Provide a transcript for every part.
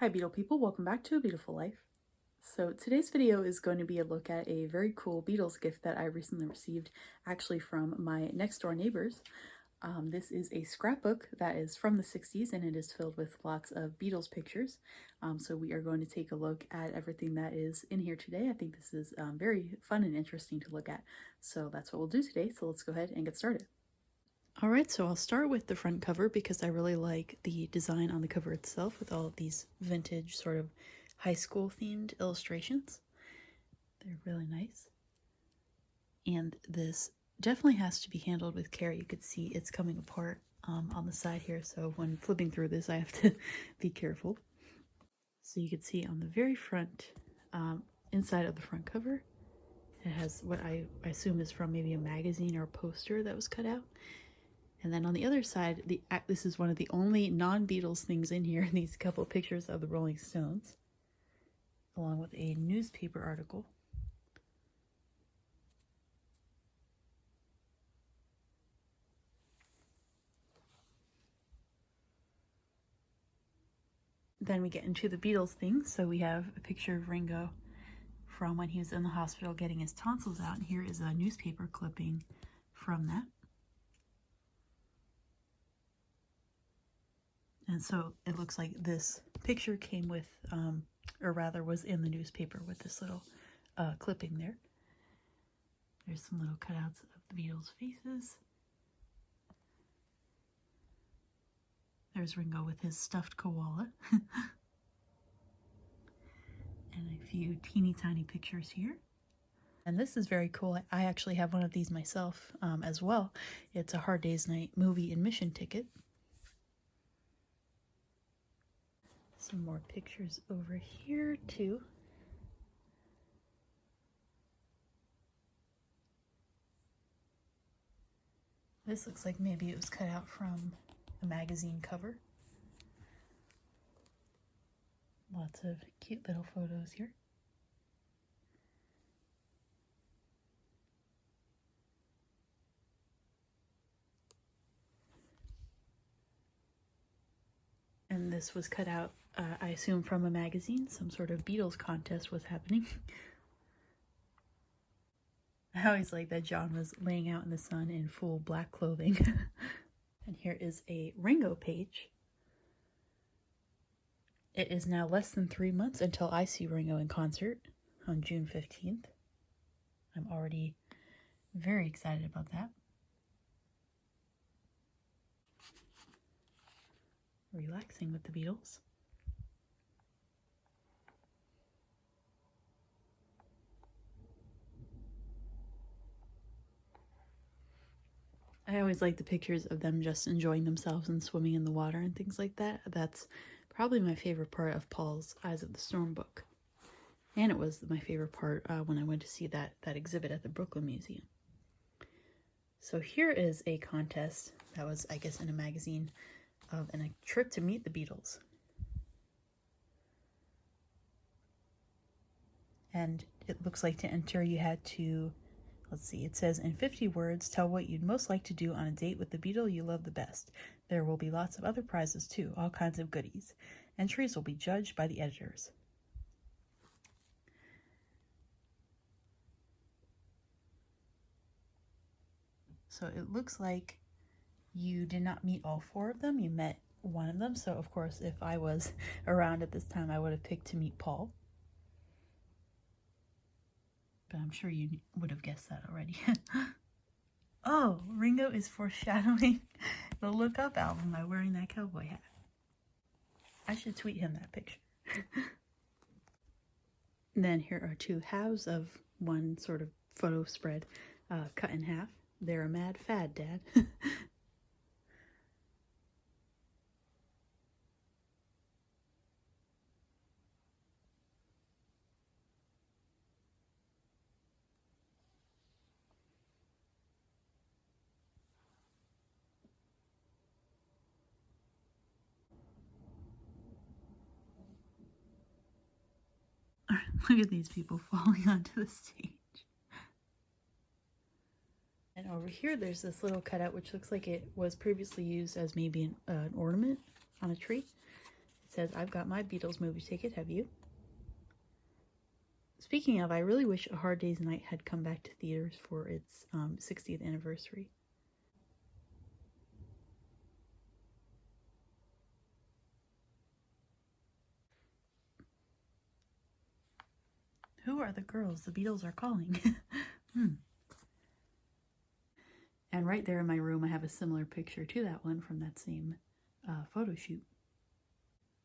Hi Beatle people, welcome back to A Beautiful Life. So today's video is going to be a look at a very cool Beatles gift that I recently received actually from my next door neighbors. This is a scrapbook that is from the 60s and it is filled with lots of Beatles pictures. So we are going to take a look at everything that is in here today. I think this is very fun and interesting to look at. So that's what we'll do today. So let's go ahead and get started. Alright, so I'll start with the front cover because I really like the design on the cover itself with all of these vintage sort of high school themed illustrations. They're really nice. And this definitely has to be handled with care. You could see it's coming apart on the side here, so when flipping through this I have to be careful. So you can see on the very front, inside of the front cover, it has what I assume is from maybe a magazine or a poster that was cut out. And then on the other side, this is one of the only non-Beatles things in here, these couple of pictures of the Rolling Stones, along with a newspaper article. Then we get into the Beatles things. So we have a picture of Ringo from when he was in the hospital getting his tonsils out, and here is a newspaper clipping from that. And so it looks like this picture came with, or rather was in the newspaper with this little clipping there. There's some little cutouts of the Beatles' faces. There's Ringo with his stuffed koala. And a few teeny tiny pictures here. And this is very cool. I actually have one of these myself as well. It's a Hard Day's Night movie admission ticket. Some more pictures over here too. This looks like maybe it was cut out from a magazine cover. Lots of cute little photos here. And this was cut out, I assume, from a magazine. Some sort of Beatles contest was happening. I always like that John was laying out in the sun in full black clothing. And here is a Ringo page. It is now less than 3 months until I see Ringo in concert on June 15th. I'm already very excited about that. Relaxing with the Beatles. I always like the pictures of them just enjoying themselves and swimming in the water and things like that. That's probably my favorite part of Paul's Eyes of the Storm book. And it was my favorite part when I went to see that exhibit at the Brooklyn Museum. So here is a contest that was, I guess, in a magazine of a trip to meet the Beatles. And it looks like to enter you had to, let's see, it says in 50 words, tell what you'd most like to do on a date with the Beatle you love the best. There will be lots of other prizes too, all kinds of goodies. Entries will be judged by the editors. So it looks like you did not meet all 4 of them, you met one of them. So of course, if I was around at this time, I would have picked to meet Paul. But I'm sure you would have guessed that already. Oh, Ringo is foreshadowing the Look Up album by wearing that cowboy hat. I should tweet him that picture. Then here are 2 halves of one sort of photo spread cut in half. They're a mad fad, Dad. Look at these people falling onto the stage. And over here, there's this little cutout, which looks like it was previously used as maybe an ornament on a tree. says, "I've got my Beatles movie ticket, have you?" Speaking of, I really wish A Hard Day's Night had come back to theaters for its 60th anniversary. Who are the girls the Beatles are calling? And right there in my room, I have a similar picture to that one from that same photo shoot.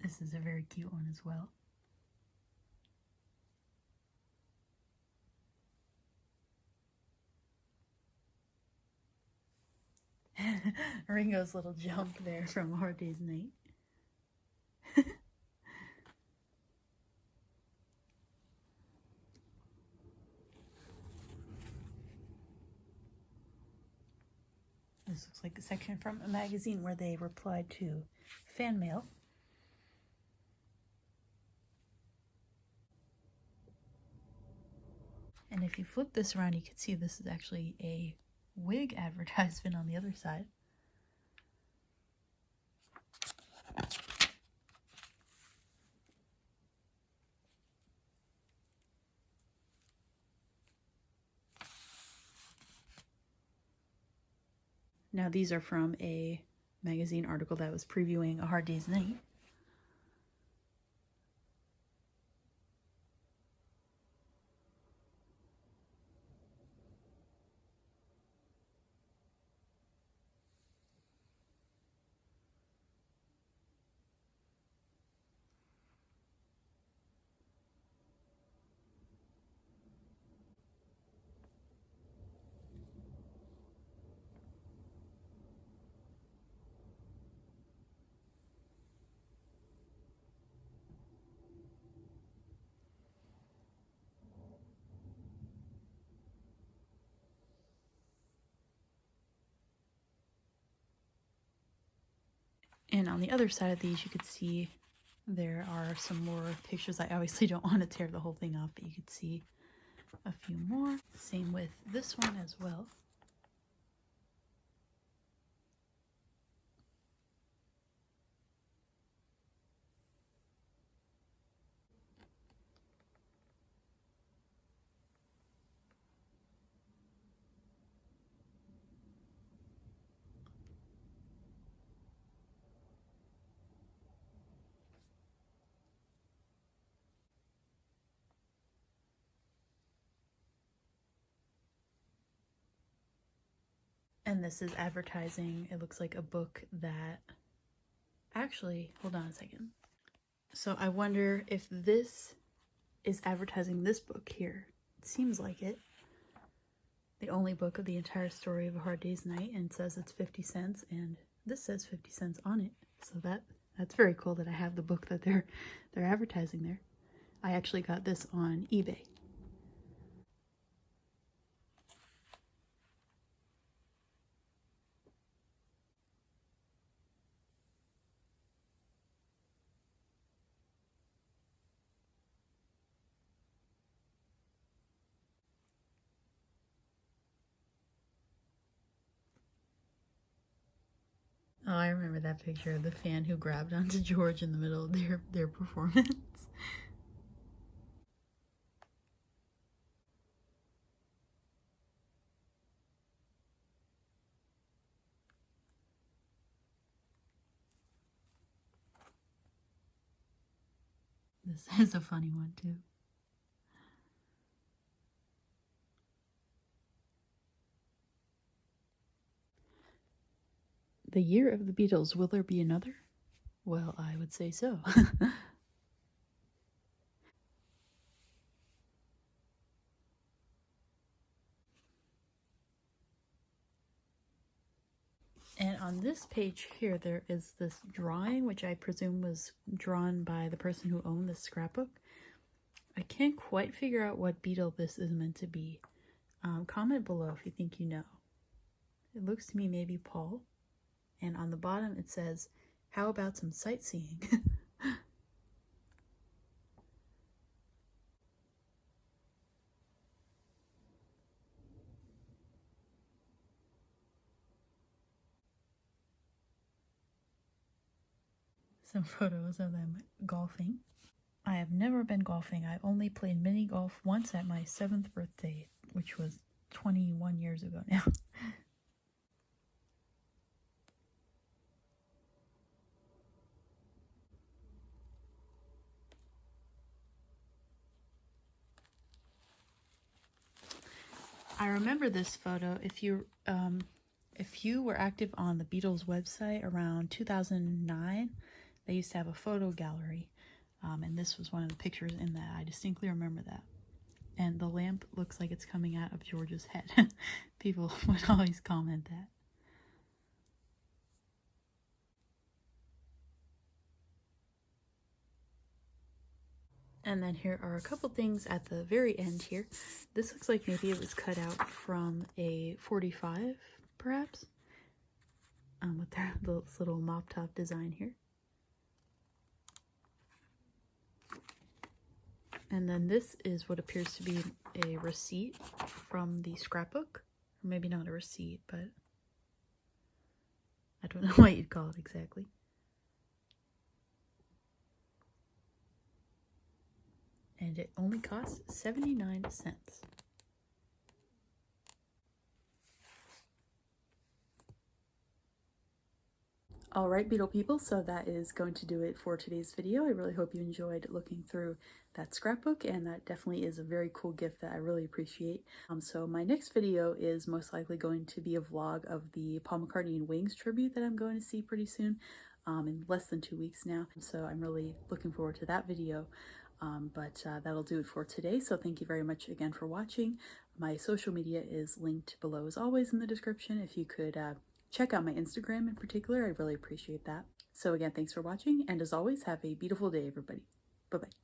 This is a very cute one as well. Ringo's little jump there from A Hard Day's Night. This looks like a section from a magazine where they replied to fan mail. And if you flip this around, you can see this is actually a wig advertisement on the other side. Now these are from a magazine article that was previewing A Hard Day's Night. And on the other side of these, you could see there are some more pictures. I obviously don't want to tear the whole thing off, but you could see a few more. Same with this one as well. And this is advertising, it looks like a book that, actually, hold on a second. So I wonder if this is advertising this book here. It seems like it. The only book of the entire story of A Hard Day's Night, and it says it's 50 cents, and this says 50 cents on it. So that's very cool that I have the book that they're advertising there. I actually got this on eBay. Oh, I remember that picture of the fan who grabbed onto George in the middle of their performance. This is a funny one too. The year of the Beatles, will there be another? Well, I would say so. And on this page here, there is this drawing, which I presume was drawn by the person who owned this scrapbook. I can't quite figure out what Beatle this is meant to be. Comment below if you think you know. It looks to me maybe Paul. And on the bottom it says, "How about some sightseeing?" some photos of them golfing. I have never been golfing. I only played mini golf once at my 7th birthday, which was 21 years ago now. I remember this photo. If you were active on the Beatles website around 2009, they used to have a photo gallery, and this was one of the pictures in that. I distinctly remember that. And the lamp looks like it's coming out of George's head. People would always comment that. And then here are a couple things at the very end here. This looks like maybe it was cut out from a 45, perhaps, with this little mop top design here. And then this is what appears to be a receipt from the scrapbook. Or maybe not a receipt, but I don't know what you'd call it exactly. And it only costs 79 cents. Alright, Beatle people, so that is going to do it for today's video. I really hope you enjoyed looking through that scrapbook, and that definitely is a very cool gift that I really appreciate. So my next video is most likely going to be a vlog of the Paul McCartney and Wings tribute that I'm going to see pretty soon, in less than 2 weeks now. So I'm really looking forward to that video. But that'll do it for today. So thank you very much again for watching. My social media is linked below as always in the description. If you could check out my Instagram in particular, I'd really appreciate that. So again, thanks for watching, and as always, have a beautiful day, everybody. Bye-bye.